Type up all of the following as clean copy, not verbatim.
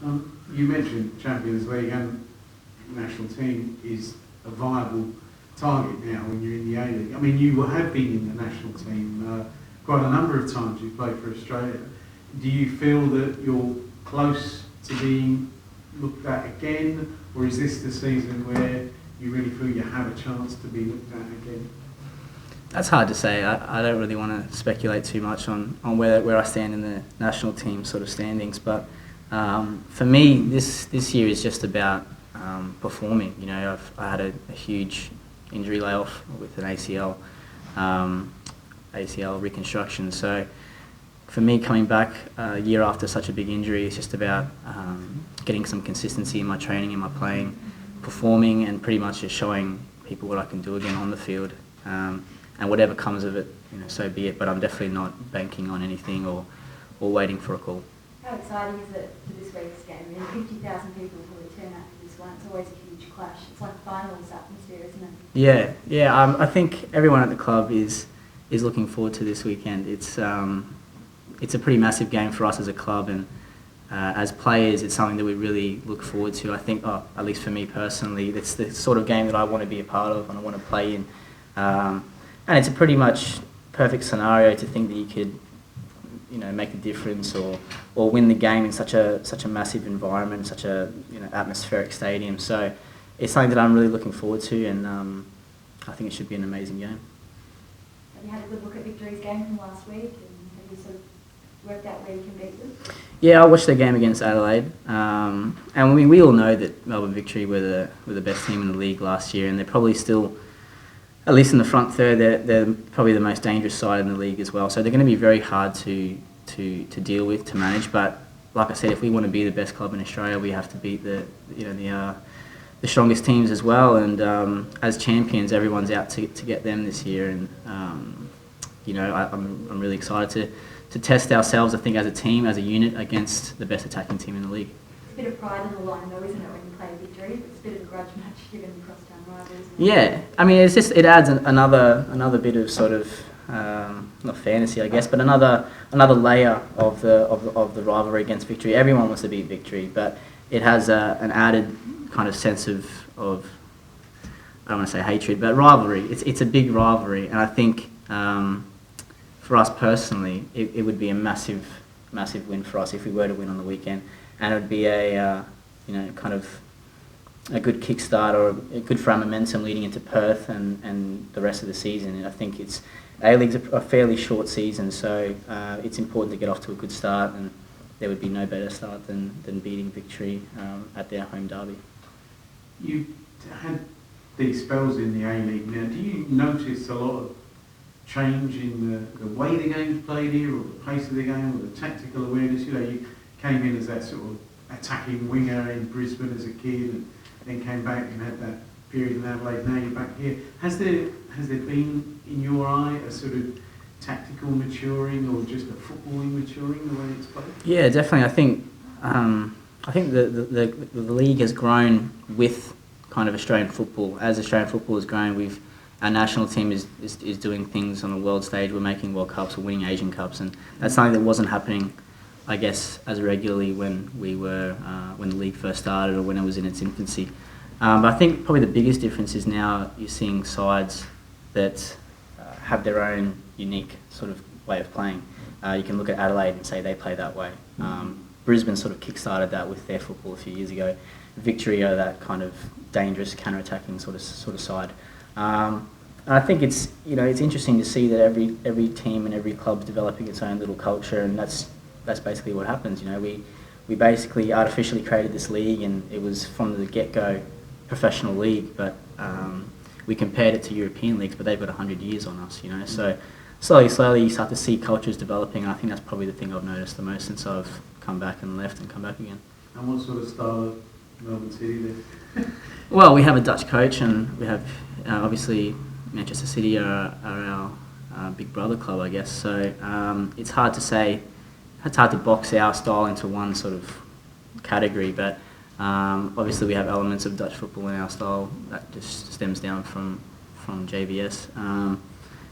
You mentioned Champions League and national team is a viable target now when you're in the A-League. I mean, you have been in the national team quite a number of times. You've played for Australia. Do you feel that you're close to being looked at again, or is this the season where you really feel you have a chance to be looked at again? That's hard to say. I don't really want to speculate too much on where I stand in the national team sort of standings, but for me, this year is just about performing. You know, I had a huge injury layoff with an ACL reconstruction. So for me, coming back a year after such a big injury, it's just about getting some consistency in my training, in my playing, performing, and pretty much just showing people what I can do again on the field. And whatever comes of it, you know, so be it. But I'm definitely not banking on anything or waiting for a call. How exciting is it for this week's game? I mean, 50,000 people will turn out for this one. It's always a huge clash. It's like finals atmosphere, isn't it? Yeah. I think everyone at the club is looking forward to this weekend. It's a pretty massive game for us as a club, and as players, it's something that we really look forward to. I think, at least for me personally, it's the sort of game that I want to be a part of and I want to play in. And it's a pretty much perfect scenario to think that you could, you know, make a difference or win the game in such a massive environment, such a, you know, atmospheric stadium. So it's something that I'm really looking forward to, and I think it should be an amazing game. Have you had a good look at Victory's game from last week, and have you sort of worked out where you can beat them? Yeah, I watched the game against Adelaide, and we all know that Melbourne Victory were the best team in the league last year, and they're probably still, at least in the front third, they're probably the most dangerous side in the league as well. So they're going to be very hard to deal with, to manage. But like I said, if we want to be the best club in Australia, we have to beat the strongest teams as well. And as champions, everyone's out to get them this year. And you know, I'm really excited to test ourselves, I think, as a team, as a unit, against the best attacking team in the league. It's a bit of pride on the line, though, isn't it, when you play Victory? It's a bit of a grudge match given the crosstown rivals. Yeah, I mean, it adds another bit of sort of not fantasy, I guess, but another layer of the rivalry against Victory. Everyone wants to beat Victory, but it has an added kind of sense of I don't want to say hatred, but rivalry. It's a big rivalry, and I think for us personally, it would be a massive win for us if we were to win on the weekend, and it would be a kind of a good kickstart, or good for our momentum leading into Perth and the rest of the season. And I think A-League's a fairly short season, so it's important to get off to a good start, and there would be no better start than beating Victory at their home derby. You had these spells in the A-League now. Do you notice a lot of change in the way the game's played here, or the pace of the game, or the tactical awareness? You know, you came in as that sort of attacking winger in Brisbane as a kid, and then came back and had that period in Adelaide. Now you're back here. Has there been, in your eye, a sort of tactical maturing, or just a footballing maturing, the way it's played? Yeah, definitely. I think the league has grown with kind of Australian football. As Australian football has grown, our national team is doing things on the world stage. We're making World Cups, we're winning Asian Cups, and that's something that wasn't happening, I guess, as regularly when the league first started, or when it was in its infancy. But I think probably the biggest difference is now you're seeing sides that have their own unique sort of way of playing. You can look at Adelaide and say they play that way. Brisbane sort of kick-started that with their football a few years ago. Victory are that kind of dangerous counter-attacking sort of side. And I think it's interesting to see that every team and every club's developing its own little culture, and that's basically what happens. You know, we basically artificially created this league, and it was from the get-go professional league, but we compared it to European leagues, but they've got 100 years on us, you know. So slowly you start to see cultures developing, and I think that's probably the thing I've noticed the most since I've come back and left and come back again. And what sort of style of Melbourne City there? Well, we have a Dutch coach, and we have obviously Manchester City are our big brother club, I guess. So it's hard to say. It's hard to box our style into one sort of category, but obviously we have elements of Dutch football in our style that just stems down from JVS,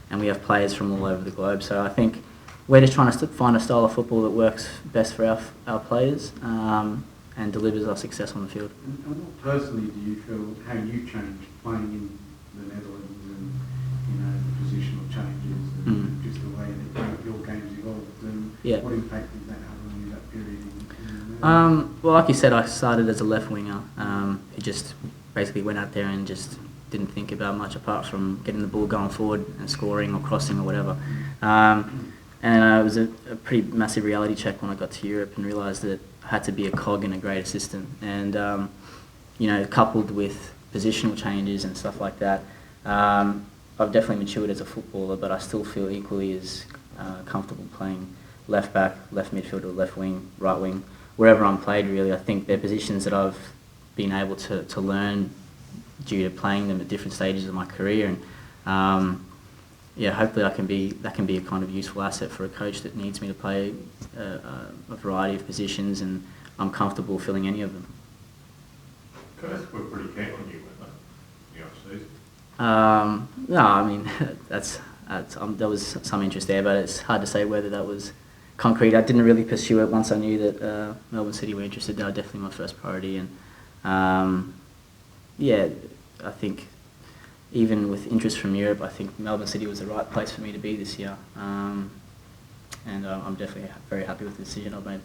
and we have players from all over the globe. So I think we're just trying to find a style of football that works best for our players, and delivers our success on the field. And what personally do you feel how you changed playing in the Netherlands and the positional changes and just the way that your games evolved? Yeah. What impact did that have on you that period? Well, like you said, I started as a left winger. It just basically went out there and just didn't think about much apart from getting the ball going forward and scoring or crossing or whatever. And it was a pretty massive reality check when I got to Europe and realised that I had to be a cog and a great assistant. And, coupled with positional changes and stuff like that, I've definitely matured as a footballer, but I still feel equally as comfortable playing left back, left midfielder, left wing, right wing, wherever I'm played really. I think they're positions that I've been able to learn due to playing them at different stages of my career. And hopefully that can be a kind of useful asset for a coach that needs me to play a variety of positions, and I'm comfortable filling any of them. Coach were pretty keen on you, weren't they, in the off-season? No, I mean, there was some interest there, but it's hard to say whether that was concrete. I didn't really pursue it once I knew that Melbourne City were interested. They were definitely my first priority, and I think even with interest from Europe, I think Melbourne City was the right place for me to be this year, and I'm definitely very happy with the decision I've made.